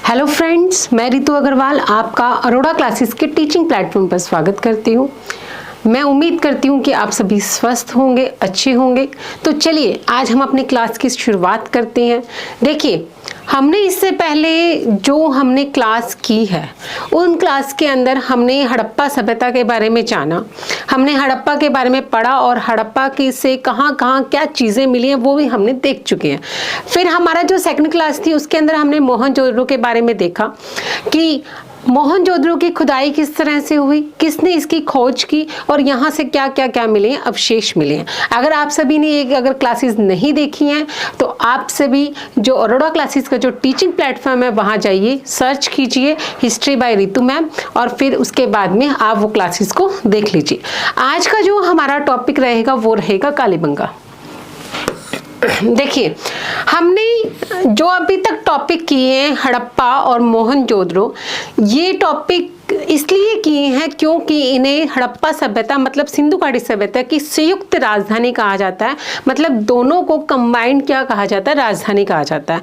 Hello friends, मैं रितु अग्रवाल आपका Arora classes के टीचिंग प्लेटफॉर्म पर स्वागत करती हूँ। मैं उम्मीद करती हूँ कि आप सभी स्वस्थ होंगे, अच्छे होंगे। तो चलिए आज हम अपनी क्लास की शुरुआत करते हैं। देखिए, हमने इससे पहले जो हमने क्लास की है उन क्लास के अंदर हमने हड़प्पा सभ्यता के बारे में जाना, हमने हड़प्पा के बारे में पढ़ा और हड़प्पा की से कहाँ कहाँ क्या चीज़ें मिली हैं वो भी हमने देख चुके हैं। फिर हमारा जो सेकंड क्लास थी उसके अंदर हमने मोहनजोदड़ो के बारे में देखा कि मोहनजोदड़ो की खुदाई किस तरह से हुई, किसने इसकी खोज की और यहाँ से क्या क्या क्या मिले हैं, अवशेष मिले हैं। अगर आप सभी ने अगर क्लासेस नहीं देखी हैं तो आप सभी जो अरोड़ा क्लासेस का जो टीचिंग प्लेटफॉर्म है वहाँ जाइए, सर्च कीजिए हिस्ट्री बाय रितु मैम और फिर उसके बाद में आप वो क्लासेस को देख लीजिए। आज का जो हमारा टॉपिक रहेगा वो रहेगा कालीबंगा। देखिए, हमने जो अभी तक टॉपिक किए हैं हड़प्पा और मोहनजोदड़ो, ये टॉपिक इसलिए किए हैं क्योंकि इन्हें हड़प्पा सभ्यता मतलब सिंधु घाटी सभ्यता की संयुक्त राजधानी कहा जाता है। मतलब दोनों को कंबाइंड क्या कहा जाता है, राजधानी कहा जाता है।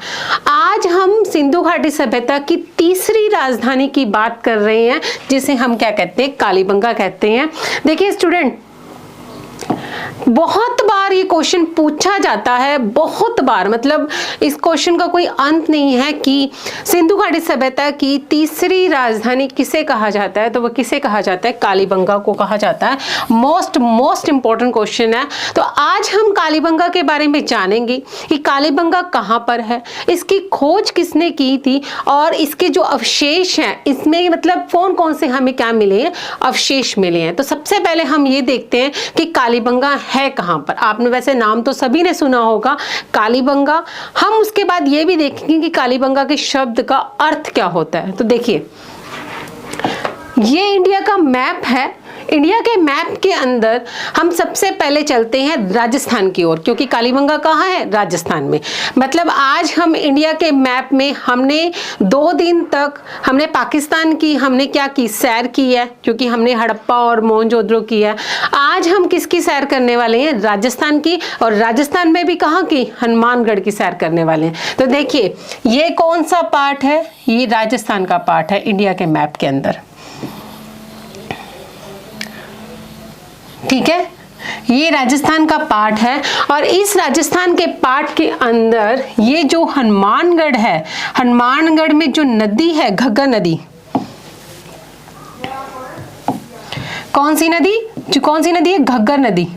आज हम सिंधु घाटी सभ्यता की तीसरी राजधानी की बात कर रहे हैं जिसे हम क्या कहते हैं, कालीबंगा कहते हैं। देखिए स्टूडेंट, बहुत बार ये क्वेश्चन पूछा जाता है, बहुत बार, मतलब इस क्वेश्चन का कोई अंत नहीं है कि सिंधु घाटी सभ्यता की तीसरी राजधानी किसे कहा जाता है, तो वो किसे कहा जाता है, कालीबंगा को कहा जाता है। मोस्ट इंपॉर्टेंट क्वेश्चन है। तो आज हम कालीबंगा के बारे में जानेंगे कि कालीबंगा कहाँ पर है, इसकी खोज किसने की थी और इसके जो अवशेष हैं इसमें मतलब कौन कौन से हमें क्या मिले हैं, अवशेष मिले हैं। तो सबसे पहले हम ये देखते हैं कि कालीबंगा है कहां पर। आपने वैसे नाम तो सभी ने सुना होगा कालीबंगा। हम उसके बाद ये भी देखेंगे कि कालीबंगा के शब्द का अर्थ क्या होता है। तो देखिए, ये इंडिया का मैप है। इंडिया के मैप के अंदर हम सबसे पहले चलते हैं राजस्थान की ओर, क्योंकि कालीबंगा कहाँ है, राजस्थान में। मतलब आज हम इंडिया के मैप में हमने 2 दिन तक हमने पाकिस्तान की हमने क्या की, सैर की है, क्योंकि हमने हड़प्पा और मोहनजोदड़ो की है। आज हम किसकी सैर करने वाले हैं, राजस्थान की, और राजस्थान में भी कहाँ की, हनुमानगढ़ की सैर करने वाले हैं। तो देखिए, ये कौन सा पार्ट है, ये राजस्थान का पार्ट है इंडिया के मैप के अंदर, ठीक है। ये राजस्थान का पार्ट है और इस राजस्थान के पार्ट के अंदर ये जो हनुमानगढ़ है, हनुमानगढ़ में जो नदी है घग्गर नदी, कौन सी नदी है, घग्गर नदी,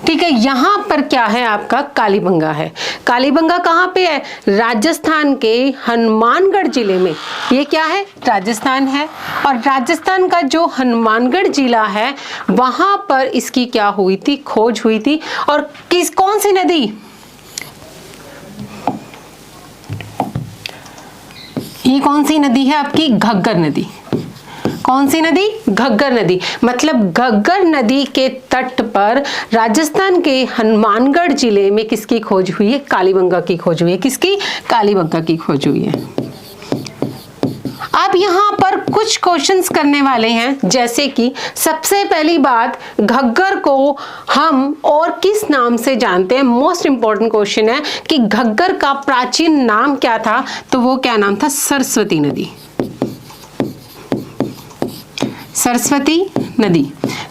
ठीक है। यहां पर क्या है, आपका कालीबंगा है। कालीबंगा कहां पे है, राजस्थान के हनुमानगढ़ जिले में। ये क्या है, राजस्थान है। और राजस्थान का जो हनुमानगढ़ जिला है वहां पर इसकी क्या हुई थी, खोज हुई थी। और कौन सी नदी, ये कौन सी नदी है आपकी, घग्गर नदी। कौन सी नदी, घग्गर नदी। मतलब घग्गर नदी के तट पर राजस्थान के हनुमानगढ़ जिले में किसकी खोज हुई है, कालीबंगा की खोज हुई है। किसकी, कालीबंगा की खोज हुई है। अब यहाँ पर कुछ क्वेश्चंस करने वाले हैं, जैसे कि सबसे पहली बात, घग्गर को हम और किस नाम से जानते हैं। मोस्ट इंपॉर्टेंट क्वेश्चन है कि घग्गर का प्राचीन नाम क्या था, तो वो क्या नाम था, सरस्वती नदी। सरस्वती नदी,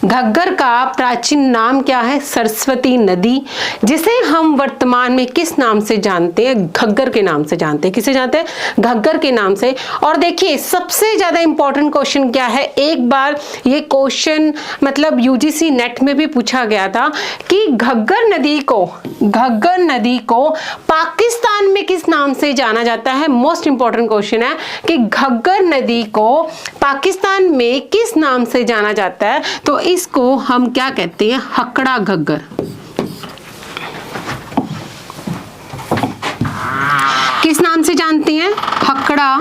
घग्गर का प्राचीन नाम क्या है, सरस्वती नदी, जिसे हम वर्तमान में किस नाम से जानते हैं, घग्गर के नाम से जानते हैं। किसे जानते हैं, घग्गर के नाम से। और देखिए, सबसे ज्यादा इंपॉर्टेंट क्वेश्चन क्या है, एक बार ये क्वेश्चन मतलब यूजीसी नेट में भी पूछा गया था कि घग्गर नदी को पाकिस्तान में किस नाम से जाना जाता है। मोस्ट इंपॉर्टेंट क्वेश्चन है कि घग्गर नदी को पाकिस्तान में किस नाम से जाना जाता है, तो इसको हम क्या कहते हैं, हकड़ा घग्गर। किस नाम से जानते हैं, हकड़ा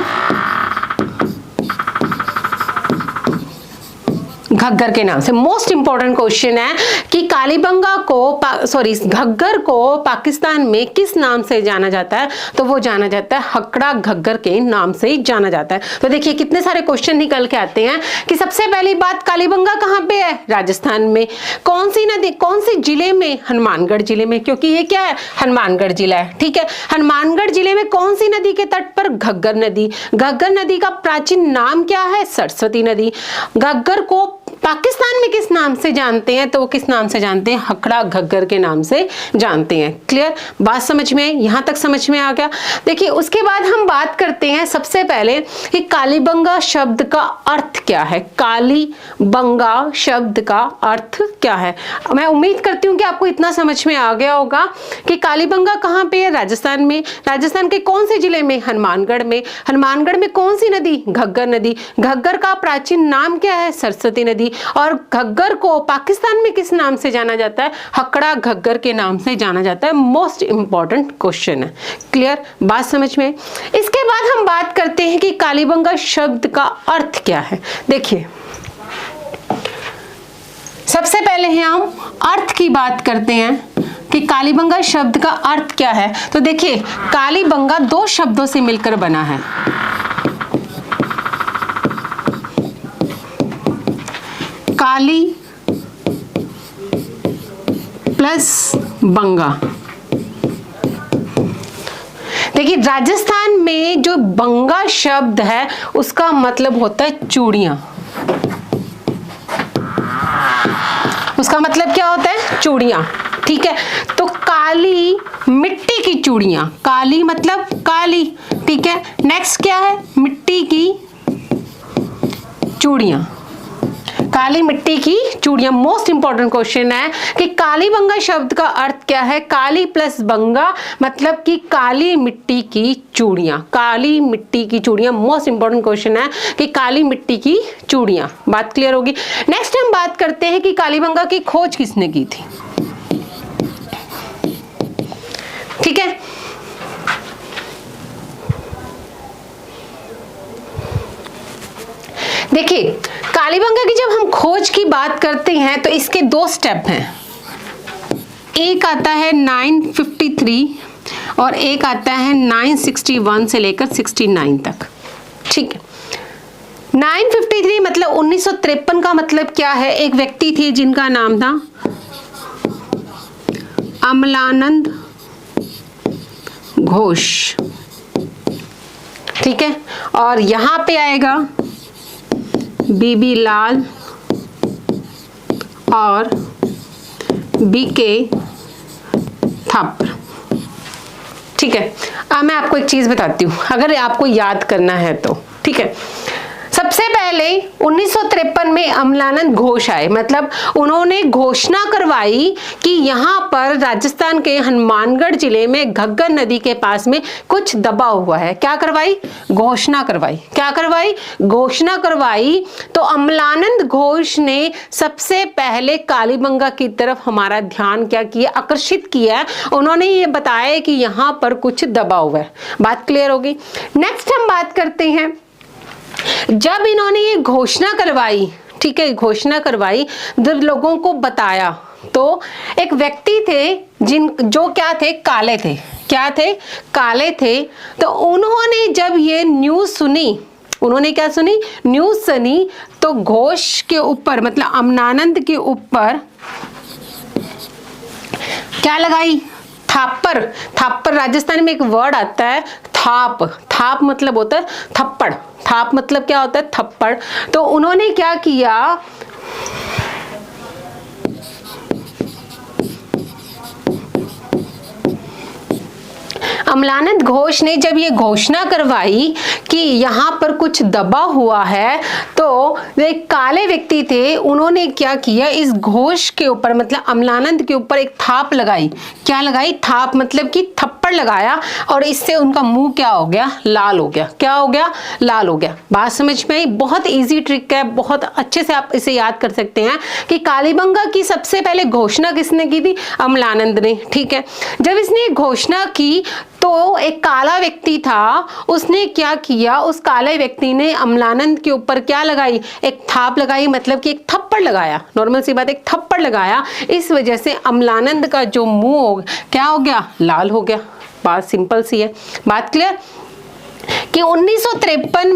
घग्गर के नाम से। मोस्ट इंपॉर्टेंट क्वेश्चन है कि कालीबंगा को घग्गर को पाकिस्तान में किस नाम से जाना जाता है, तो वो जाना जाता है हकड़ा घग्गर के नाम से ही जाना जाता है। तो देखिए कितने सारे क्वेश्चन निकल के आते हैं कि सबसे पहली बात, कालीबंगा कहाँ पे है? राजस्थान में। कौन सी नदी, कौन से जिले में? हनुमानगढ़ जिले में, क्योंकि ये क्या है? हनुमानगढ़ जिला है। ठीक है, हनुमानगढ़ जिले में कौन सी नदी के तट पर? घग्गर नदी। घग्गर नदी का प्राचीन नाम क्या है? सरस्वती नदी। घग्गर को पाकिस्तान में किस नाम से जानते हैं, तो वो किस नाम से जानते हैं? हकड़ा घग्गर के नाम से जानते हैं। क्लियर? बात समझ में आई? यहां तक समझ में आ गया। देखिए उसके बाद हम बात करते हैं सबसे पहले कि कालीबंगा शब्द का अर्थ क्या है। कालीबंगा शब्द का अर्थ क्या है? मैं उम्मीद करती हूँ कि आपको इतना समझ में आ गया होगा कि कालीबंगा कहाँ पे है? राजस्थान में। राजस्थान के कौन से जिले में? हनुमानगढ़ में। हनुमानगढ़ में कौन सी नदी? घग्गर नदी। घग्गर का प्राचीन नाम क्या है? सरस्वती नदी। और घग्गर को पाकिस्तान में किस नाम से जाना जाता है? हकड़ा घग्गर के नाम से जाना जाता है। मोस्ट इंपॉर्टेंट क्वेश्चन है। क्लियर? बात समझ में? इसके बाद हम बात करते हैं कि कालीबंगा शब्द का अर्थ क्या है। देखिए सबसे पहले हम अर्थ की बात करते हैं कि कालीबंगा शब्द का अर्थ क्या है। तो देखिए कालीबंगा दो शब्दों से मिलकर बना है। काली प्लस बंगा। देखिए राजस्थान में जो बंगा शब्द है उसका मतलब होता है चूड़ियां। उसका मतलब क्या होता है? चूड़ियां। ठीक है, तो काली मिट्टी की चूड़ियां। काली मतलब काली। ठीक है, नेक्स्ट क्या है? मिट्टी की चूड़ियां। काली मिट्टी की चूड़ियां। मोस्ट इंपॉर्टेंट क्वेश्चन है कि कालीबंगा शब्द का अर्थ क्या है? काली प्लस बंगा मतलब कि काली मिट्टी की चूड़ियां। काली मिट्टी की चूड़ियां। मोस्ट इंपॉर्टेंट क्वेश्चन है कि काली मिट्टी की चूड़ियां। बात क्लियर होगी। नेक्स्ट हम बात करते हैं कि कालीबंगा की खोज किसने की थी। ठीक है, देखिए कालीबंगा की जब हम खोज की बात करते हैं तो इसके दो स्टेप हैं। एक आता है 953 और एक आता है 961 से लेकर 69 तक। ठीक है, 953 मतलब 1953 का मतलब क्या है? एक व्यक्ति थे जिनका नाम था अमलानंद घोष। ठीक है, और यहां पे आएगा बीबी लाल और बीके थापर। ठीक है, अब मैं आपको एक चीज बताती हूँ अगर आपको याद करना है तो। ठीक है, सबसे पहले 1953 में अमलानंद घोष आए, मतलब उन्होंने घोषणा करवाई कि यहाँ पर राजस्थान के हनुमानगढ़ जिले में घग्गर नदी के पास में कुछ दबा हुआ है। क्या करवाई? घोषणा करवाई। क्या करवाई? घोषणा करवाई। तो अमलानंद घोष ने सबसे पहले कालीबंगा की तरफ हमारा ध्यान क्या किया? आकर्षित किया। उन्होंने ये बताया कि यहाँ पर कुछ दबा हुआ है। बात क्लियर होगी। नेक्स्ट हम बात करते हैं, जब इन्होंने ये घोषणा करवाई, ठीक है, घोषणा करवाई, जब लोगों को बताया तो एक व्यक्ति थे जो क्या थे? काले थे। क्या थे? काले थे। तो उन्होंने जब ये न्यूज़ सुनी, उन्होंने क्या सुनी? न्यूज़ सुनी। तो घोष के ऊपर मतलब अमलानंद के ऊपर क्या लगाई? थापर। थापर राजस्थान में एक वर्ड आता है थाप। थाप मतलब होता है थप्पड़। थाप मतलब क्या होता है? थप्पड़। तो उन्होंने क्या किया? अमलानंद घोष ने जब ये घोषणा करवाई कि यहाँ पर कुछ दबा हुआ है, तो एक काले व्यक्ति थे, उन्होंने क्या किया? इस घोष के ऊपर मतलब अमलानंद के ऊपर एक थाप लगाई। क्या लगाई? थाप मतलब कि थप्पड़ थप्पड़ लगाया और इससे उनका मुंह क्या हो गया, लाल हो गया। क्या हो गया, लाल हो गया। बात समझ में आई? बहुत इजी ट्रिक है, बहुत अच्छे से आप इसे याद कर सकते हैं कि कालीबंगा की सबसे पहले घोषणा किसने की थी, अमलानंद ने। ठीक है, जब इसने घोषणा की तो एक काला व्यक्ति था, उसने क्या किया, उस काले व्यक्ति ने अमलानंद के ऊपर क्या लगाई, एक थाप लगाई, मतलब कि एक थप्पड़ लगाया। नॉर्मल सी बात, एक थप्पड़ लगाया। इस वजह से अमलानंद का जो मुंह क्या हो गया, लाल हो गया। बात सिंपल सी है। बात क्लियर कि 1953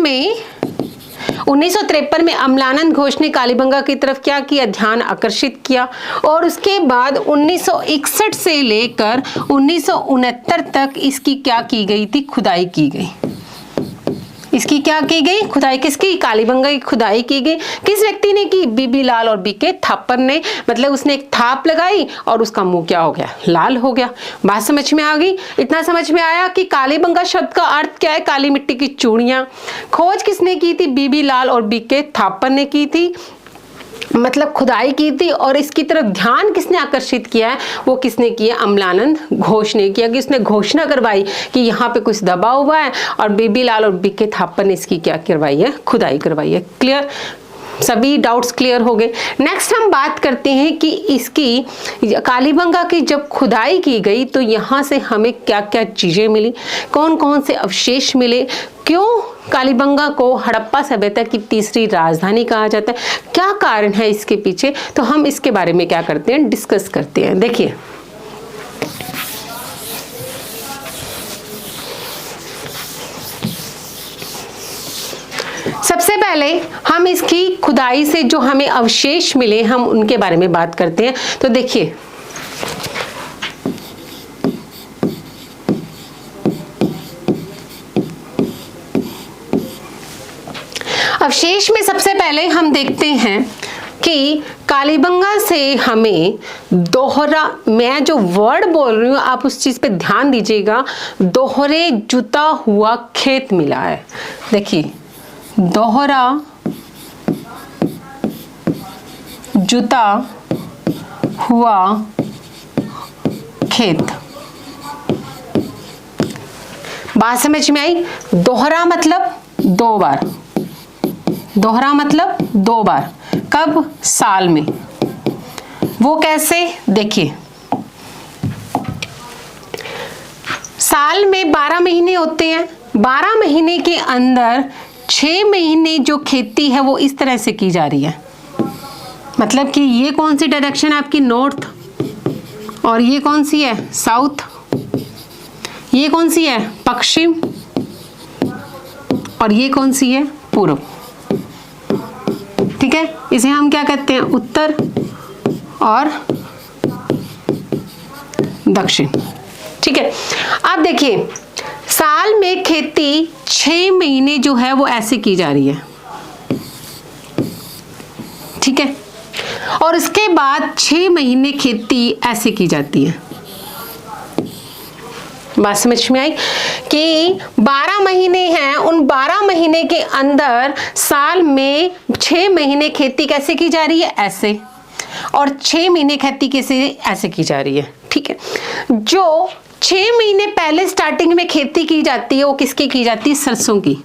में अमलानंद घोष ने कालीबंगा की तरफ क्या किया, ध्यान आकर्षित किया। और उसके बाद 1961 से लेकर 1969 तक इसकी क्या की गई थी, खुदाई की गई। इसकी क्या की गई, खुदाई। किसकी, कालीबंगा की खुदाई की गई। किस व्यक्ति ने की, बीबी लाल और बीके थापर ने। मतलब उसने एक थाप लगाई और उसका मुंह क्या हो गया, लाल हो गया। बात समझ में आ गई? इतना समझ में आया कि कालीबंगा शब्द का अर्थ क्या है, काली मिट्टी की चूड़ियां। खोज किसने की थी, बीबी लाल और बीके थापर ने की थी, मतलब खुदाई की थी। और इसकी तरफ ध्यान किसने आकर्षित किया है, वो किसने किया, अमलानंद घोष ने किया। कि उसने घोषणा करवाई कि यहाँ पे कुछ दबा हुआ है, और बीबी लाल और बीके थापर ने इसकी क्या करवाई है, खुदाई करवाई है। क्लियर? सभी डाउट्स क्लियर हो गए। नेक्स्ट हम बात करते हैं कि इसकी कालीबंगा की जब खुदाई की गई तो यहाँ से हमें क्या क्या चीजें मिली, कौन कौन से अवशेष मिले, क्यों कालीबंगा को हड़प्पा सभ्यता की तीसरी राजधानी कहा जाता है, क्या कारण है इसके पीछे, तो हम इसके बारे में क्या करते हैं, डिस्कस करते हैं। देखिए, सबसे पहले हम इसकी खुदाई से जो हमें अवशेष मिले, हम उनके बारे में बात करते हैं। तो देखिए, अवशेष में सबसे पहले हम देखते हैं कि कालीबंगा से हमें दोहरा, मैं जो वर्ड बोल रही हूं आप उस चीज पे ध्यान दीजिएगा, दोहरे जुता हुआ खेत मिला है। देखिए, दोहरा जुता हुआ खेत। बात समझ में आई? दोहरा मतलब दो बार, दोहरा मतलब दो बार। कब? साल में। वो कैसे? देखिए, साल में 12 महीने होते हैं। 12 महीने के अंदर 6 महीने जो खेती है वो इस तरह से की जा रही है। मतलब कि ये कौन सी डायरेक्शन है आपकी, नॉर्थ, और ये कौन सी है, साउथ, ये कौन सी है, पश्चिम, और ये कौन सी है, पूर्व। ठीक है, इसे हम क्या कहते हैं, उत्तर और दक्षिण। ठीक है, अब देखिए, साल में खेती 6 महीने जो है वो ऐसे की जा रही है। ठीक है, और उसके बाद 6 महीने खेती ऐसे की जाती है। बात समझ में आई कि 12 महीने हैं, उन 12 महीने के अंदर साल में 6 महीने खेती कैसे की जा रही है, ऐसे, और 6 महीने खेती कैसे ऐसे की जा रही है। ठीक है, जो 6 महीने पहले स्टार्टिंग में खेती की जाती है वो किसकी की जाती है, सरसों की।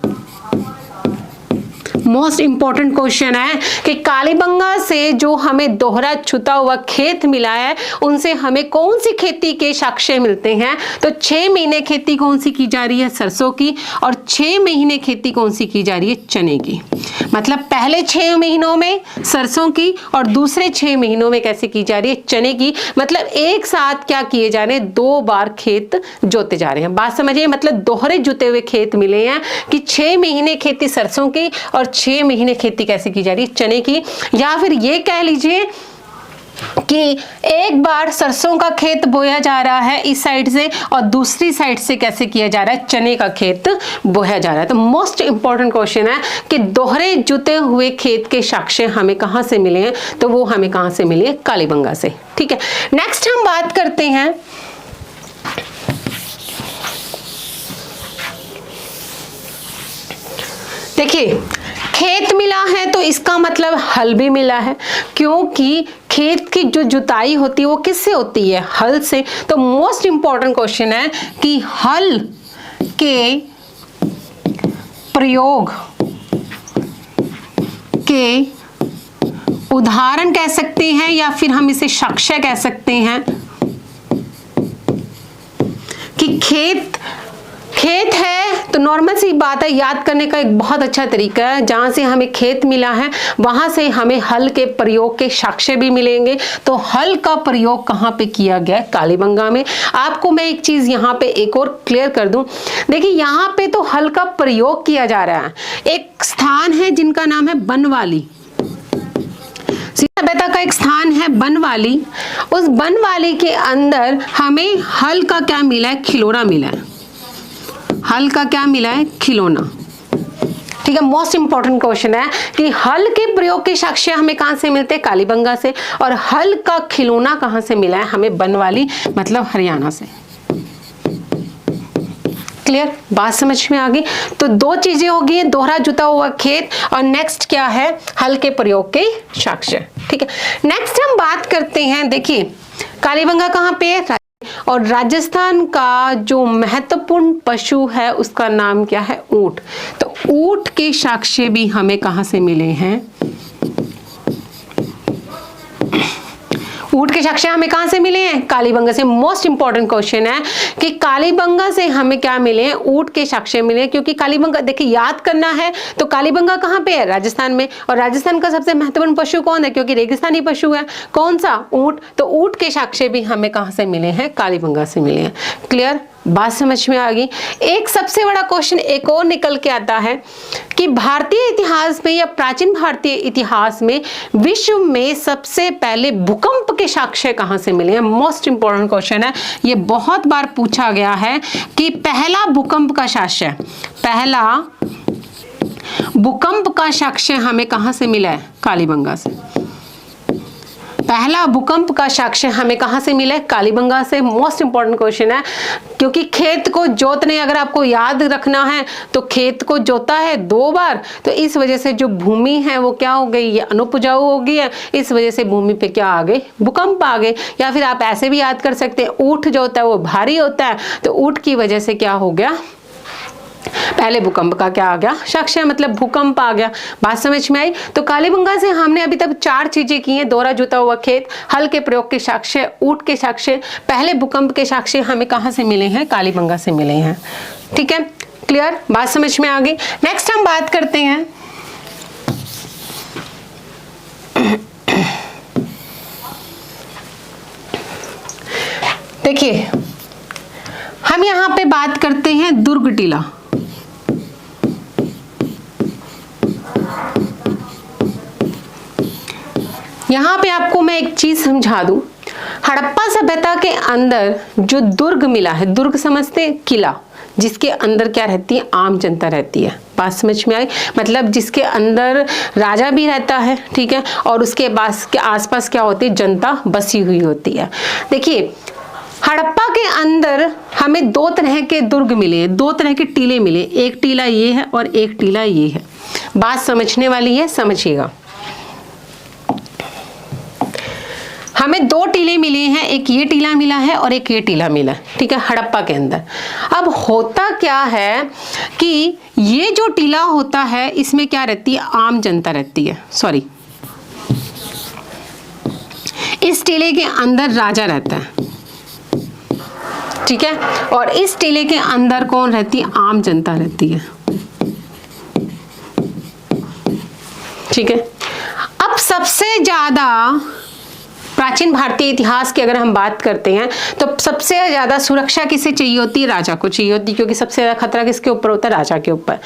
मोस्ट इंपॉर्टेंट क्वेश्चन है कि कालीबंगा से जो हमें दोहरा छुता हुआ खेत मिला है उनसे हमें कौन सी खेती के साक्ष्य मिलते हैं। तो 6 महीने खेती कौन सी की जा रही है, सरसों की, और 6 महीने खेती कौन सी की जा रही है, चने की। मतलब पहले 6 महीनों में सरसों की और दूसरे 6 महीनों में कैसे की जा रही है, चने की। मतलब एक साथ क्या किए जा रहे हैं, 2 बार खेत जोते जा रहे हैं। बात समझिए, मतलब दोहरे जुते हुए खेत मिले हैं कि 6 महीने खेती सरसों की और 6 महीने खेती कैसे की जा रही है, चने की। या फिर ये कह लीजिए कि एक बार सरसों का खेत बोया जा रहा है इस साइड से और दूसरी साइड से कैसे किया जा रहा है, चने का खेत बोया जा रहा है। तो मोस्ट इंपॉर्टेंट क्वेश्चन है कि दोहरे जुते हुए खेत के साक्ष्य हमें कहां से मिले हैं, तो वो हमें कहां से मिले, कालीबंगा से। ठीक है, नेक्स्ट हम बात करते हैं देखिए, खेत मिला है तो इसका मतलब हल भी मिला है, क्योंकि खेत की जो जुताई होती है वो किससे होती है? हल से। तो मोस्ट इंपॉर्टेंट क्वेश्चन है कि हल के प्रयोग के उदाहरण कह सकते हैं या फिर हम इसे साक्ष्य कह सकते हैं कि खेत है तो नॉर्मल सी बात है, याद करने का एक बहुत अच्छा तरीका है। जहां से हमें खेत मिला है वहां से हमें हल के प्रयोग के साक्ष्य भी मिलेंगे। तो हल का प्रयोग कहां पे किया गया? कालीबंगा में। आपको मैं एक चीज यहां पे एक और क्लियर कर दूं, देखिए यहां पे तो हल का प्रयोग किया जा रहा है। एक स्थान है जिनका नाम है बनवाली, सभ्यता का एक स्थान है बनवाली। उस बनवाली के अंदर हमें हल का क्या मिला है? खिलौना मिला है। हल का क्या मिला है? खिलौना। ठीक है, मोस्ट इंपॉर्टेंट क्वेश्चन है कि हल के प्रयोग के साक्ष्य हमें कहां से मिलते हैं? कालीबंगा से। और हल का खिलौना कहां से मिला है? हमें बनवाली मतलब हरियाणा से। क्लियर? बात समझ में आ गई? तो दो चीजें होगी, दोहरा जुता हुआ खेत और नेक्स्ट क्या है? हल के प्रयोग के साक्ष्य। ठीक है, नेक्स्ट हम बात करते हैं, देखिए कालीबंगा कहां पे है? और राजस्थान का जो महत्वपूर्ण पशु है उसका नाम क्या है? ऊंट। तो ऊंट के साक्ष्य भी हमें कहां से मिले हैं? ऊंट के साक्ष्य हमें कहां से मिले हैं? कालीबंगा से। मोस्ट इंपॉर्टेंट क्वेश्चन है कि कालीबंगा से हमें क्या मिले हैं? ऊंट के साक्ष्य मिले, क्योंकि कालीबंगा, देखिए याद करना है तो कालीबंगा कहां पे है? राजस्थान में। और राजस्थान का सबसे महत्वपूर्ण पशु कौन है? क्योंकि रेगिस्तानी पशु है। कौन सा? ऊंट। तो ऊंट के साक्ष्य भी हमें कहां से मिले हैं? कालीबंगा से मिले हैं। क्लियर? बात समझ में आ गई? एक सबसे बड़ा क्वेश्चन एक और निकल के आता है कि भारतीय इतिहास में या प्राचीन भारतीय इतिहास में विश्व में सबसे पहले भूकंप के साक्ष्य कहां से मिले हैं? मोस्ट इंपॉर्टेंट क्वेश्चन है, ये बहुत बार पूछा गया है कि पहला भूकंप का साक्ष्य, पहला भूकंप का साक्ष्य हमें कहां से मिला है? कालीबंगा से। पहला भूकंप का साक्ष्य हमें कहां से मिला है? कालीबंगा से। मोस्ट इंपॉर्टेंट क्वेश्चन है, क्योंकि खेत को जोतने, अगर आपको याद रखना है तो खेत को जोता है 2 बार, तो इस वजह से जो भूमि है वो क्या हो गई? ये अनुपजाऊ हो गई है। इस वजह से भूमि पे क्या आ गए? भूकंप आ गए। या फिर आप ऐसे भी याद कर सकते हैं, ऊंट जो होता है वो भारी होता है, तो ऊंट की वजह से क्या हो गया? पहले भूकंप का क्या आ गया? साक्ष्य, मतलब भूकंप आ गया। बात समझ में आई? तो कालीबंगा से हमने अभी तक 4 चीजें की हैं, दोहरा जुता हुआ खेत, हल के प्रयोग के साक्ष्य, ऊंट के साक्ष्य, पहले भूकंप के साक्ष्य हमें कहां से मिले हैं? कालीबंगा से मिले हैं। ठीक है, क्लियर? बात समझ में आ गई? नेक्स्ट हम बात करते हैं देखिए हम यहां पे बात करते हैं दुर्ग टीला। यहां पे आपको मैं एक चीज समझा दूं, हड़प्पा सभ्यता के अंदर जो दुर्ग मिला है, दुर्ग समझते हैं? किला, जिसके अंदर क्या रहती है? आम जनता रहती है। बात समझ में आई? मतलब जिसके अंदर राजा भी रहता है, ठीक है, और उसके पास के आसपास क्या होती है? जनता बसी हुई होती है। देखिए हड़प्पा के अंदर हमें 2 तरह के दुर्ग मिले हैं, 2 तरह के टीले मिले। एक टीला ये है और एक टीला ये है। बात समझने वाली है, समझिएगा। हमें 2 टीले मिले हैं, एक ये टीला मिला है और एक ये टीला मिला है। ठीक है, हड़प्पा के अंदर। अब होता क्या है कि ये जो टीला होता है इसमें क्या रहती है? आम जनता रहती है। सॉरी, इस टीले के अंदर राजा रहता है, ठीक है, और इस टीले के अंदर कौन रहती है? आम जनता रहती है। ठीक है, अब सबसे ज्यादा प्राचीन भारतीय इतिहास की अगर हम बात करते हैं तो सबसे ज्यादा सुरक्षा किसे चाहिए होती है? राजा को चाहिए होती है, क्योंकि सबसे ज्यादा खतरा किसके ऊपर होता है? राजा के ऊपर।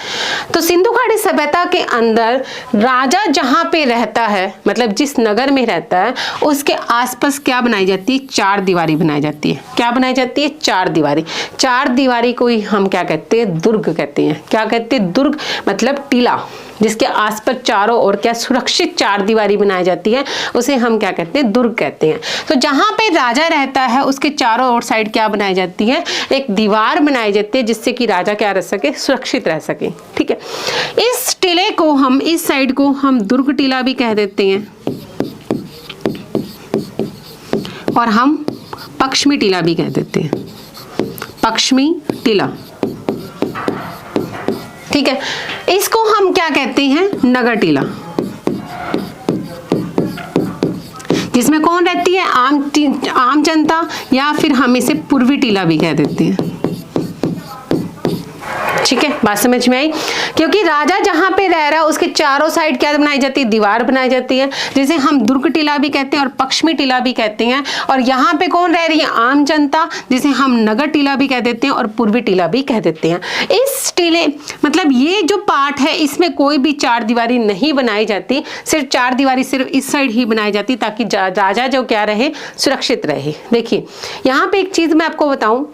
तो सिंधु घाटी सभ्यता के अंदर राजा जहां पे रहता है, मतलब जिस नगर में रहता है, उसके आसपास क्या बनाई जाती है? 4 दीवारी बनाई जाती है। क्या बनाई जाती है? 4 दीवारी। 4 दीवारी को ही हम क्या कहते हैं? दुर्ग कहते हैं। क्या कहते हैं? दुर्ग मतलब टीला, जिसके आसपास चारों ओर क्या सुरक्षित 4 दीवारी बनाई जाती है, उसे हम क्या कहते हैं? दुर्ग कहते हैं। तो जहां पे राजा रहता है उसके चारों ओर साइड क्या बनाई जाती है? एक दीवार बनाई जाती है, जिससे कि राजा क्या रह सके? सुरक्षित रह सके। ठीक है, इस टीले को हम, इस साइड को हम दुर्ग टीला भी कह देते हैं। और हम पश्चिमी टीला भी कह देते हैं, पश्चिमी टीला। ठीक है, इसको हम क्या कहते हैं, नगर टीला, जिसमें कौन रहती है, आम जनता, या फिर हम इसे पूर्वी टीला भी कह देते हैं। ठीक है, बात समझ में आई। क्योंकि राजा जहां पे रह रहा है उसके चारों साइड क्या बनाई जाती है, दीवार बनाई जाती है, जिसे हम दुर्ग टीला भी कहते हैं और पश्चिमी टीला भी कहते हैं। और यहाँ पे कौन रह रही है, आम जनता, जिसे हम नगर टीला भी कह देते हैं और पूर्वी टीला भी कह देते हैं। इस टीले मतलब ये जो पार्ट है इसमें कोई भी चार दीवारी नहीं बनाई जाती, सिर्फ चार दीवारी सिर्फ इस साइड ही बनाई जाती, ताकि राजा जो क्या रहे, सुरक्षित रहे। देखिए यहाँ पे एक चीज मैं आपको बताऊं,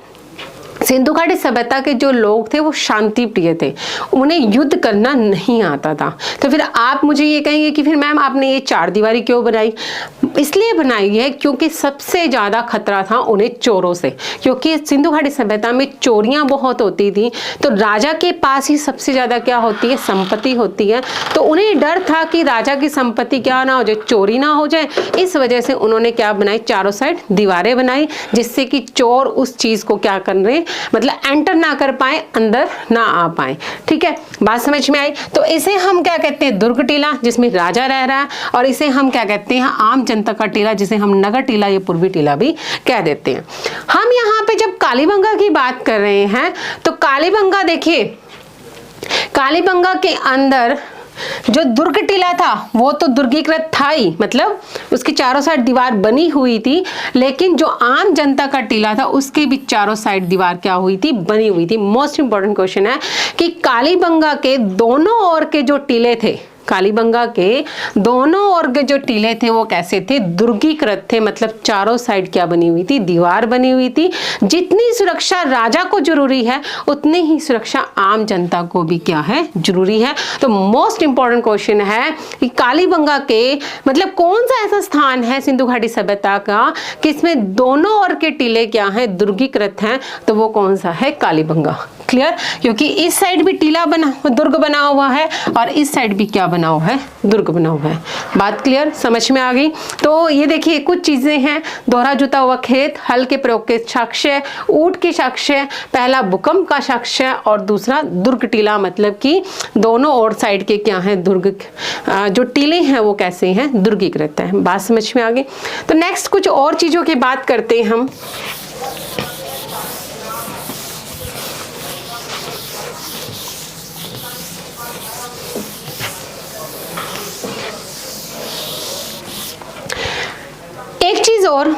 सिंधु घाटी सभ्यता के जो लोग थे वो शांति प्रिय थे, उन्हें युद्ध करना नहीं आता था। तो फिर आप मुझे ये कहेंगे कि फिर मैम आपने ये चार दीवारी क्यों बनाई, इसलिए बनाई है क्योंकि सबसे ज्यादा खतरा था उन्हें चोरों से, क्योंकि सिंधु घाटी सभ्यता में चोरियां बहुत होती थी। तो राजा के पास ही सबसे ज्यादा क्या होती है, संपत्ति होती है। तो उन्हें डर था कि राजा की संपत्ति क्या ना हो जाए, चोरी ना हो जाए। इस वजह से उन्होंने क्या बनाई, चारों साइड दीवारें बनाई, जिससे कि चोर उस चीज को क्या कर रहे, मतलब एंटर ना कर पाए, अंदर ना आ पाए। ठीक है, बात समझ में आई। तो इसे हम क्या कहते हैं, दुर्ग टीला, जिसमें राजा रह रहा है, और इसे हम क्या कहते हैं, आम जनता का टीला, जिसे हम नगर टीला या पूर्वी टीला भी कह देते हैं। हम यहाँ पे जब कालीबंगा की बात कर रहे हैं तो कालीबंगा, देखिए कालीबंगा के अंदर जो दुर्ग टीला था वो तो दुर्गीकृत था ही, मतलब उसकी चारों साइड दीवार बनी हुई थी, लेकिन जो आम जनता का टीला था उसके भी चारों साइड दीवार क्या हुई थी, बनी हुई थी। मोस्ट इंपॉर्टेंट क्वेश्चन है कि कालीबंगा के दोनों ओर के जो टीले थे, कालीबंगा के दोनों ओर के जो टीले थे वो कैसे थे, दुर्गीकृत थे, मतलब चारों साइड क्या बनी हुई थी, दीवार बनी हुई थी। जितनी सुरक्षा राजा को जरूरी है उतनी ही सुरक्षा आम जनता को भी क्या है, जरूरी है। तो मोस्ट इंपॉर्टेंट क्वेश्चन है कि कालीबंगा के मतलब कौन सा ऐसा स्थान है सिंधु घाटी सभ्यता का कि इसमें दोनों ओर के टीले क्या हैं, दुर्गीकृत हैं, तो वो कौन सा है, कालीबंगा। क्लियर, क्योंकि इस साइड भी टीला बना, दुर्ग बना हुआ है, और इस साइड भी क्या बना हुआ है, दुर्ग बना हुआ है। बात क्लियर, समझ में आ गई। तो ये देखिए कुछ चीजें हैं, दोहरा जुता हुआ खेत, हल के प्रयोग के साक्ष्य, ऊंट के साक्ष्य, पहला भूकंप का साक्ष्य, और दूसरा दुर्ग टीला, मतलब कि दोनों ओर साइड के क्या है, दुर्ग जो टीले हैं वो कैसे हैं, दुर्गीकृत है। बात समझ में आ गई। तो नेक्स्ट कुछ और चीजों की बात करते हैं हम। एक चीज और,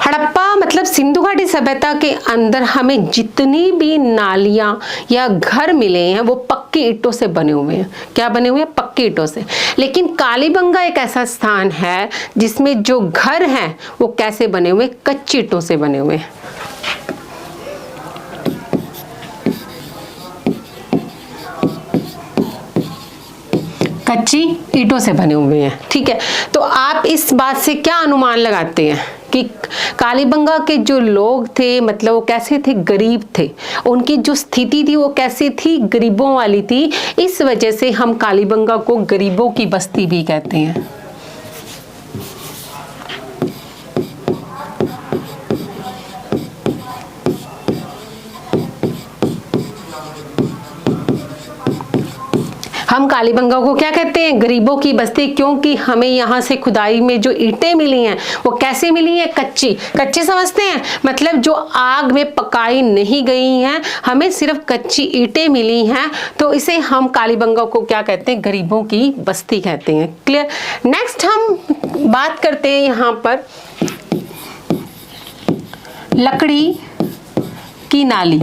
हड़प्पा मतलब सिंधु घाटी सभ्यता के अंदर हमें जितनी भी नालियां या घर मिले हैं वो पक्की ईंटों से बने हुए हैं। क्या बने हुए हैं, पक्की ईंटों से। लेकिन कालीबंगा एक ऐसा स्थान है जिसमें जो घर हैं वो कैसे बने हुए, कच्ची ईंटों से बने हुए हैं। कच्ची ईंटों से बने हुए हैं। ठीक है, तो आप इस बात से क्या अनुमान लगाते हैं कि कालीबंगा के जो लोग थे मतलब वो कैसे थे, गरीब थे, उनकी जो स्थिति थी वो कैसी थी, गरीबों वाली थी। इस वजह से हम कालीबंगा को गरीबों की बस्ती भी कहते हैं। हम कालीबंगा को क्या कहते हैं, गरीबों की बस्ती, क्योंकि हमें यहाँ से खुदाई में जो ईंटें मिली हैं वो कैसे मिली हैं, कच्ची। कच्ची समझते हैं, मतलब जो आग में पकाई नहीं गई हैं, हमें सिर्फ कच्ची ईंटें मिली हैं, तो इसे हम कालीबंगा को क्या कहते हैं, गरीबों की बस्ती कहते हैं। क्लियर। नेक्स्ट हम बात करते हैं यहाँ पर लकड़ी की नाली।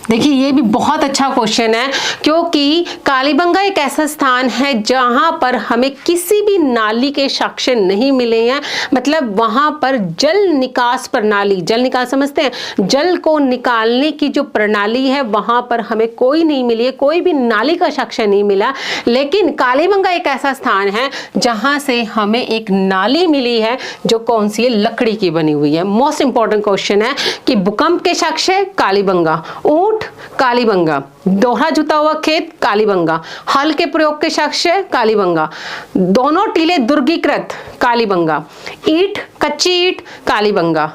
देखिए ये भी बहुत अच्छा क्वेश्चन है, क्योंकि कालीबंगा एक ऐसा स्थान है जहां पर हमें किसी भी नाली के साक्ष्य नहीं मिले हैं। मतलब वहां पर जल निकास प्रणाली, जल निकास समझते हैं, जल को निकालने की जो प्रणाली है वहां पर हमें कोई नहीं मिली है, कोई भी नाली का साक्ष्य नहीं मिला। लेकिन कालीबंगा एक ऐसा स्थान है जहां से हमें एक नाली मिली है जो कौन सी है, लकड़ी की बनी हुई है। मोस्ट इंपॉर्टेंट क्वेश्चन है कि भूकंप के साक्ष्य कालीबंगा, ऊंट कालीबंगा। दोहरा जुता हुआ खेत, कालीबंगा। हल के प्रयोग के साक्ष्य, कालीबंगा। दोनों टीले दुर्गीकृत, कालीबंगा। ईंट, कच्ची ईंट, कालीबंगा।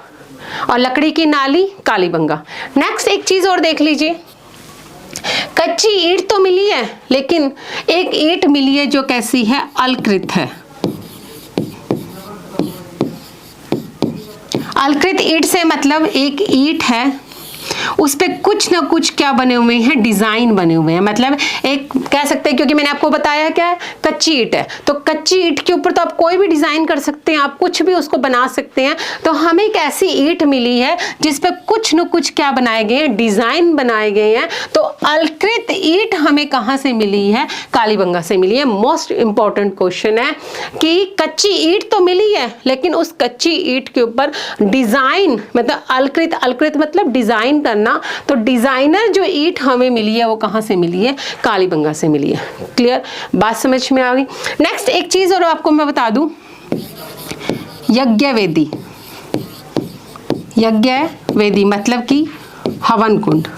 और लकड़ी की नाली, कालीबंगा। नेक्स्ट एक चीज और देख लीजिए, कच्ची ईंट तो मिली है, लेकिन एक ईंट मिली है जो कैसी है, अलकृत है। अलकृत ईंट से मतलब एक ईंट है, उस पे कुछ ना कुछ क्या बने हुए हैं, डिजाइन बने हुए हैं। मतलब एक कह सकते हैं, क्योंकि मैंने आपको बताया क्या है, कच्ची ईंट है, तो कच्ची ईंट के ऊपर तो आप कोई भी डिजाइन कर सकते हैं, आप कुछ भी उसको बना सकते हैं। तो हमें एक ऐसी ईंट मिली है जिस पे कुछ न कुछ क्या बनाए गए हैं, डिजाइन बनाए गए हैं। तो अलकृत ईंट हमें कहां से मिली है, कालीबंगा से मिली है। मोस्ट इंपॉर्टेंट क्वेश्चन है कि कच्ची ईंट तो मिली है, लेकिन उस कच्ची ईंट के ऊपर डिजाइन, मतलब अलकृत, अलकृत मतलब डिजाइन करना, तो डिजाइनर जो ईंट हमें मिली है वो कहां से मिली है, कालीबंगा से मिली है। क्लियर, बात समझ में आ गई। नेक्स्ट एक चीज और आपको मैं बता दूं, यज्ञवेदी। यज्ञवेदी मतलब कि हवन कुंड।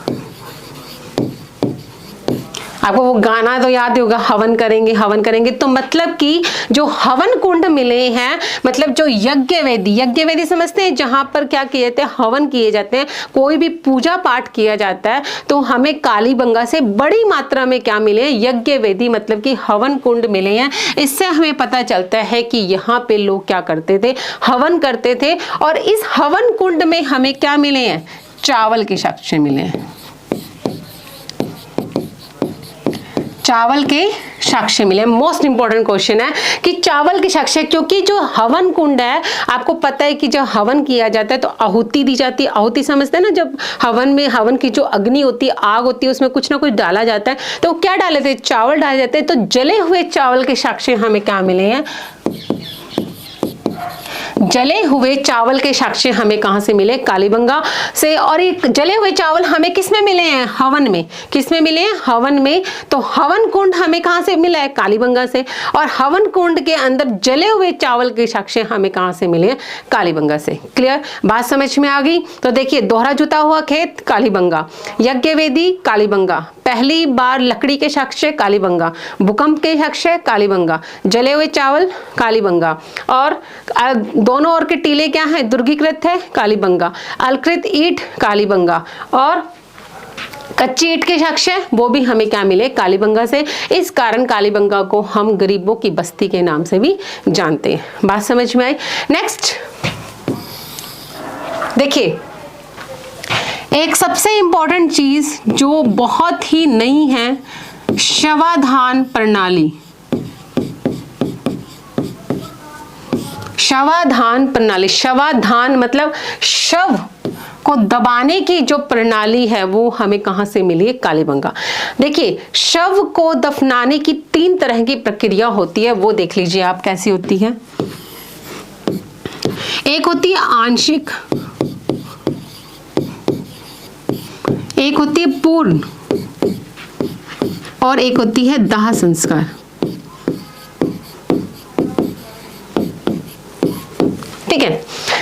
आपको वो गाना तो याद होगा, हवन करेंगे हवन करेंगे, तो मतलब कि जो हवन कुंड मिले हैं, मतलब जो यज्ञवेदी, यज्ञवेदी समझते हैं जहां पर क्या किए जाते हैं, हवन किए जाते हैं, कोई भी पूजा पाठ किया जाता है। तो हमें कालीबंगा से बड़ी मात्रा में क्या मिले हैं, यज्ञवेदी मतलब कि हवन कुंड मिले हैं। इससे हमें पता चलता है कि यहाँ पे लोग क्या करते थे, हवन करते थे। और इस हवन कुंड में हमें क्या मिले हैं, चावल के साक्ष्य मिले हैं। चावल के साक्ष्य मिले। मोस्ट इंपॉर्टेंट क्वेश्चन है कि चावल के साक्ष्य, क्योंकि जो हवन कुंड है, आपको पता है कि जब हवन किया जाता है तो आहुति दी जाती है। आहुति समझते हैं ना, जब हवन में, हवन की जो अग्नि होती है, आग होती है, उसमें कुछ ना कुछ डाला जाता है। तो क्या डाले थे, चावल डाले जाते हैं। तो जले हुए चावल के साक्ष्य हमें क्या मिले हैं, जले हुए चावल के साक्ष्य हमें कहां से मिले, कालीबंगा से। और एक जले हुए चावल हमें किसमें मिले हैं, हवन में। किसमें मिले हैं, हवन में। तो हवन कुंड हमें कहां से मिला है, कालीबंगा से। और हवन कुंड के अंदर जले हुए चावल के साक्ष्य हमें कहां से मिले हैं, कालीबंगा से। क्लियर, बात समझ में आ गई। तो देखिए, दोहरा जुता हुआ खेत, कालीबंगा। यज्ञवेदी, कालीबंगा। पहली बार लकड़ी के साक्ष्य, कालीबंगा। भूकंप के साक्ष्य, कालीबंगा। जले हुए चावल, कालीबंगा। और दोनों ओर के टीले क्या है, दुर्गीकृत है, कालीबंगा। अलकृत ईंट, कालीबंगा। और कच्ची ईंट के साक्ष्य, वो भी हमें क्या मिले, कालीबंगा से। इस कारण कालीबंगा को हम गरीबों की बस्ती के नाम से भी जानते हैं। बात समझ में आई। नेक्स्ट देखिए, एक सबसे इंपॉर्टेंट चीज जो बहुत ही नई है, शवाधान प्रणाली। शवाधान प्रणाली, शवाधान मतलब शव को दबाने की जो प्रणाली है वो हमें कहां से मिली है, कालीबंगा। देखिए, शव को दफनाने की 3 तरह की प्रक्रिया होती है, वो देख लीजिए आप कैसी होती है। एक होती है आंशिक, एक होती है पूर्ण, और एक होती है दाह संस्कार। ठीक है,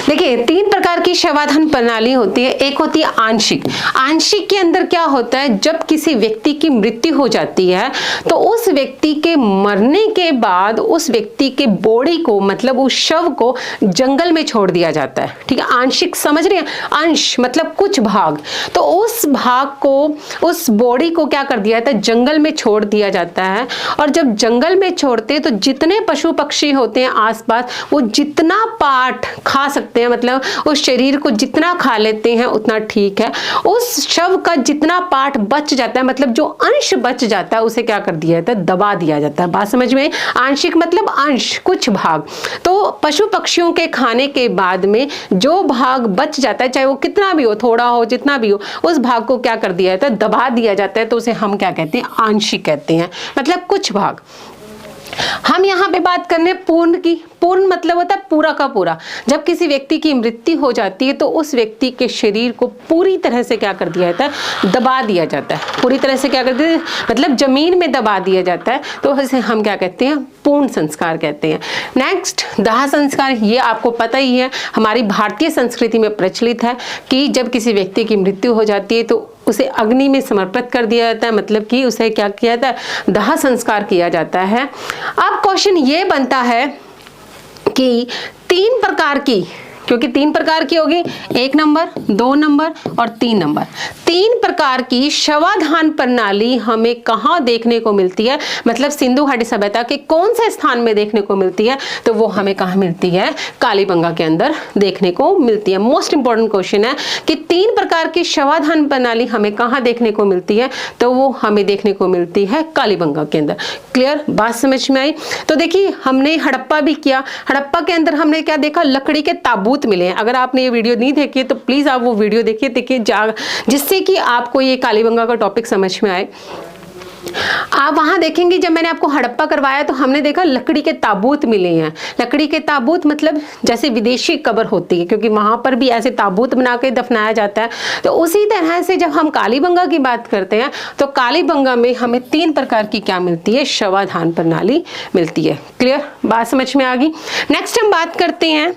देखिए 3 प्रकार की शवाधान प्रणाली होती है। एक होती है आंशिक। आंशिक के अंदर क्या होता है, जब किसी व्यक्ति की मृत्यु हो जाती है तो उस व्यक्ति के मरने के बाद उस व्यक्ति के बॉडी को, मतलब उस शव को जंगल में छोड़ दिया जाता है। ठीक है, आंशिक समझ रहे हैं, अंश मतलब कुछ भाग, तो उस भाग को, उस बॉडी को क्या कर दिया जाता है, जंगल में छोड़ दिया जाता है। और जब जंगल में छोड़ते हैं तो जितने पशु पक्षी होते हैं आसपास, वो जितना पार्ट खा सकते हैं, मतलब उस शरीर को जितना खा लेते हैं उतना ठीक है। उस शव का जितना पार्ट बच जाता है, मतलब जो अंश बच जाता है, उसे क्या कर दिया जाता है, दबा दिया जाता है। बात समझ में, आंशिक मतलब अंश, कुछ भाग। तो पशु पक्षियों के खाने के बाद में जो भाग बच जाता है, चाहे वो कितना भी हो, थोड़ा हो, जितना भी हो, उस भाग को क्या कर दिया जाता है, दबा दिया जाता है। तो उसे हम क्या कहते हैं, आंशिक कहते हैं, मतलब कुछ भाग। हम यहाँ पे बात करने पूर्ण की। पूर्ण मतलब होता है पूरा का पूरा। जब किसी व्यक्ति की मृत्यु हो जाती है तो उस व्यक्ति के शरीर को पूरी तरह से क्या कर दिया जाता है, दबा दिया जाता है। पूरी तरह से क्या कर दिया, मतलब जमीन में दबा दिया जाता है। तो इसे हम क्या कहते हैं, पूर्ण संस्कार कहते हैं। नेक्स्ट, दाह संस्कार। ये आपको पता ही है, हमारी भारतीय संस्कृति में प्रचलित है कि जब किसी व्यक्ति की मृत्यु हो जाती है तो उसे अग्नि में समर्पित कर दिया जाता है, मतलब कि उसे क्या किया जाता है, दाह संस्कार किया जाता है। अब क्वेश्चन ये बनता है कि 3 प्रकार की, क्योंकि 3 प्रकार की होगी, 1 नंबर, 2 नंबर और 3 नंबर, 3 प्रकार की शवाधान प्रणाली हमें कहाँ देखने को मिलती है, मतलब सिंधु घाटी सभ्यता के कौन से स्थान में देखने को मिलती है, तो वो हमें कहाँ मिलती है, कालीबंगा के अंदर देखने को मिलती है। मोस्ट इंपॉर्टेंट क्वेश्चन है कि 3 प्रकार की शवाधान प्रणाली हमें कहाँ देखने को मिलती है, तो वो हमें देखने को मिलती है कालीबंगा के अंदर। क्लियर, बात समझ में आई? तो देखिए हमने हड़प्पा भी किया, हड़प्पा के अंदर हमने क्या देखा, लकड़ी के ताबूत मिले हैं। अगर आपने ये वीडियो नहीं देखी तो प्लीज आप वो वीडियो देखिए, जिससे कि आपको ये कालीबंगा का टॉपिक समझ में आए। आप वहां देखेंगे जब मैंने आपको हड़प्पा करवाया तो हमने देखा लकड़ी के ताबूत मिले हैं। लकड़ी के ताबूत मतलब जैसे विदेशी कब्र होती है, क्योंकि वहां पर भी ऐसे ताबूत बना के दफनाया जाता है। तो उसी तरह से जब हम कालीबंगा की बात करते हैं तो कालीबंगा में हमें 3 प्रकार की क्या मिलती है, शवाधान प्रणाली मिलती है। क्लियर, बात समझ में आ गई? नेक्स्ट हम बात करते हैं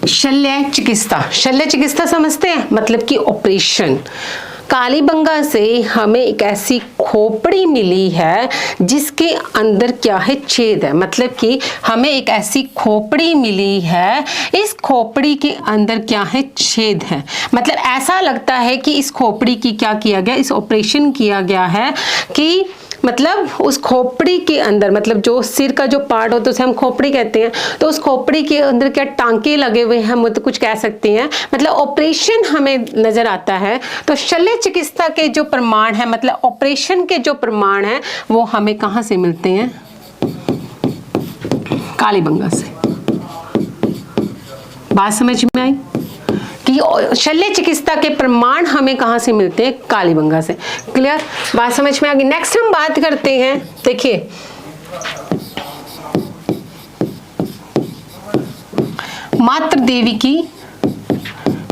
शल्य चिकित्सा। शल्य चिकित्सा समझते हैं, मतलब कि ऑपरेशन। कालीबंगा से हमें एक ऐसी खोपड़ी मिली है जिसके अंदर क्या है, छेद है, मतलब कि हमें एक ऐसी खोपड़ी मिली है, इस खोपड़ी के अंदर क्या है, छेद है। मतलब ऐसा लगता है कि इस खोपड़ी की क्या किया गया, इस ऑपरेशन किया गया है कि मतलब उस खोपड़ी के अंदर, मतलब जो सिर का जो पार्ट होता है उसे हम खोपड़ी कहते हैं, तो उस खोपड़ी के अंदर क्या टांके लगे हुए हैं, हम तो कुछ कह सकते हैं, मतलब ऑपरेशन हमें नजर आता है। तो शल्य चिकित्सा के जो प्रमाण है, मतलब ऑपरेशन के जो प्रमाण है, वो हमें कहाँ से मिलते हैं, कालीबंगा से। बात समझ में आई कि शल्य चिकित्सा के प्रमाण हमें कहां से मिलते हैं, कालीबंगा से। क्लियर, बात समझ में आ गई? नेक्स्ट हम बात करते हैं, देखिए मातृ देवी की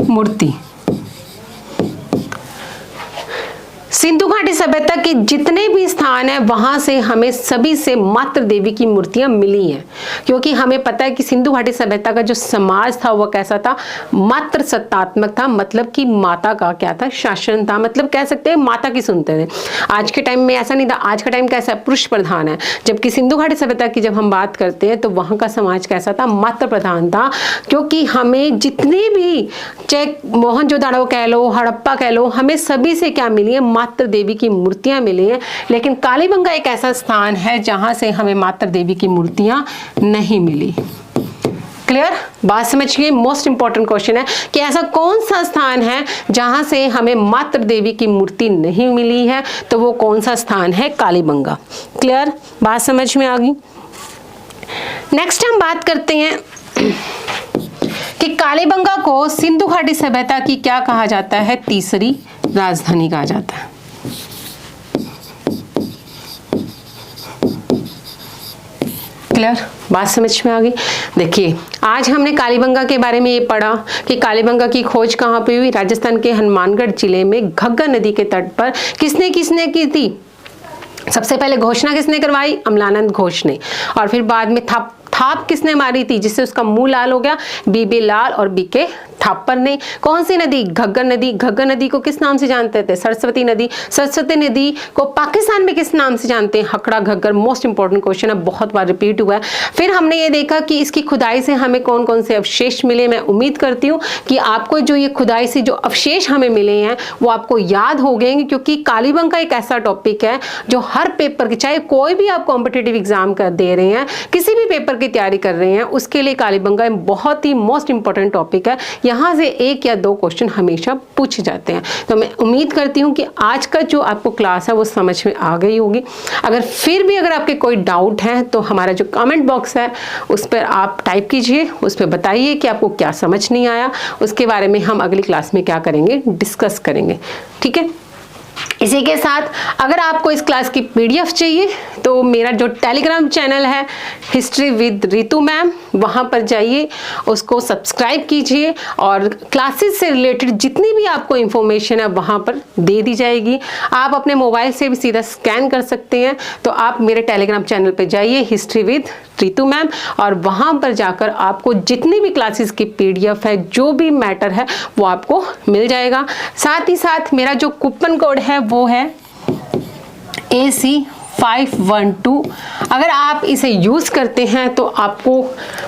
मूर्ति। सिंधु घाटी सभ्यता के जितने भी स्थान है वहां से हमें सभी से मातृ देवी की मूर्तियां मिली हैं, क्योंकि हमें पता है कि सिंधु घाटी सभ्यता का जो समाज था वो कैसा था, मातृ सत्तात्मक था, मतलब कि माता का क्या था, शासन था, मतलब कह सकते हैं माता की सुनते थे। आज के टाइम में ऐसा नहीं था, आज का टाइम कैसा है, पुरुष प्रधान है। जबकि सिंधु घाटी सभ्यता की जब हम बात करते हैं तो वहां का समाज कैसा था, मातृ प्रधान था। क्योंकि हमें जितने भी, चाहे मोहनजोदड़ो कह लो, हड़प्पा कह लो, हमें सभी से क्या मिली है, मातृ देवी की मूर्तियां मिली हैं। लेकिन कालीबंगा एक ऐसा स्थान है जहां से हमें मातृ देवी की मूर्तियां नहीं मिली। क्लियर, बात समझिए? मोस्ट इंपॉर्टेंट क्वेश्चन है कि ऐसा कौन सा स्थान है जहां से हमें मातृ देवी की मूर्ति नहीं मिली है, तो वो कौन सा स्थान है, कालीबंगा। क्लियर, बात समझ में आ गई? नेक्स्ट हम बात करते हैं कि कालीबंगा को सिंधु घाटी सभ्यता की क्या कहा जाता है, तीसरी राजधानी कहा जाता है। क्लियर, बात समझ में आ गई? देखिए आज हमने कालीबंगा के बारे में ये पढ़ा कि कालीबंगा की खोज कहाँ पे हुई, राजस्थान के हनुमानगढ़ जिले में घग्गर नदी के तट पर। किसने किसने की थी, सबसे पहले घोषणा किसने करवाई, अमलानंद घोष ने, और फिर बाद में थाप किसने मारी थी जिससे उसका मुंह लाल हो गया, बीबी लाल और बीके थापर ने। कौन सी नदी, घग्गर नदी। घग्गर नदी को किस नाम से जानते थे, सरस्वती नदी। सरस्वती नदी को पाकिस्तान में किस नाम से जानते हैं, हकड़ा घग्गर। मोस्ट इंपॉर्टेंट क्वेश्चन है, बहुत बार रिपीट हुआ है। फिर हमने ये देखा कि इसकी खुदाई से हमें कौन कौन से अवशेष मिले। मैं उम्मीद करती हूँ कि आपको जो ये खुदाई से जो अवशेष हमें मिले हैं वो आपको याद हो गए, क्योंकि कालीबंगा एक ऐसा टॉपिक है जो हर पेपर के, चाहे कोई भी आप कॉम्पिटेटिव एग्जाम कर दे रहे हैं, किसी भी पेपर की तैयारी कर रहे हैं, उसके लिए कालीबंगा बहुत ही मोस्ट इंपॉर्टेंट टॉपिक है। यहाँ से 1 या 2 क्वेश्चन हमेशा पूछे जाते हैं। तो मैं उम्मीद करती हूँ कि आज का जो आपको क्लास है वो समझ में आ गई होगी। अगर फिर भी अगर आपके कोई डाउट है तो हमारा जो कमेंट बॉक्स है उस पर आप टाइप कीजिए, उस पर बताइए कि आपको क्या समझ नहीं आया। उसके बारे में हम अगली क्लास में क्या करेंगे, डिस्कस करेंगे। ठीक है। इसी के साथ अगर आपको इस क्लास की पीडीएफ चाहिए तो मेरा जो टेलीग्राम चैनल है हिस्ट्री विद रितु मैम, वहाँ पर जाइए, उसको सब्सक्राइब कीजिए और क्लासेस से रिलेटेड जितनी भी आपको इंफॉर्मेशन है वहाँ पर दे दी जाएगी। आप अपने मोबाइल से भी सीधा स्कैन कर सकते हैं। तो आप मेरे टेलीग्राम चैनल पर जाइए हिस्ट्री विद रितु मैम, और वहाँ पर जाकर आपको जितनी भी क्लासेस की पीडीएफ है, जो भी मैटर है वो आपको मिल जाएगा। साथ ही साथ मेरा जो कूपन कोड है वो है AC512। अगर आप इसे यूज करते हैं तो आपको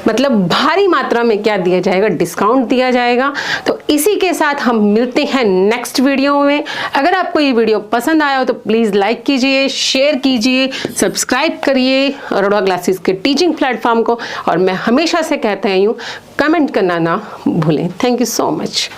मतलब भारी मात्रा में क्या दिया जाएगा, डिस्काउंट दिया जाएगा। तो इसी के साथ हम मिलते हैं नेक्स्ट वीडियो में। अगर आपको ये वीडियो पसंद आया हो तो प्लीज लाइक कीजिए, शेयर कीजिए, सब्सक्राइब करिए अरोड़ा क्लासेस के टीचिंग प्लेटफॉर्म को। और मैं हमेशा से कहते ही हूँ, कमेंट करना ना भूलें। Thank you so much.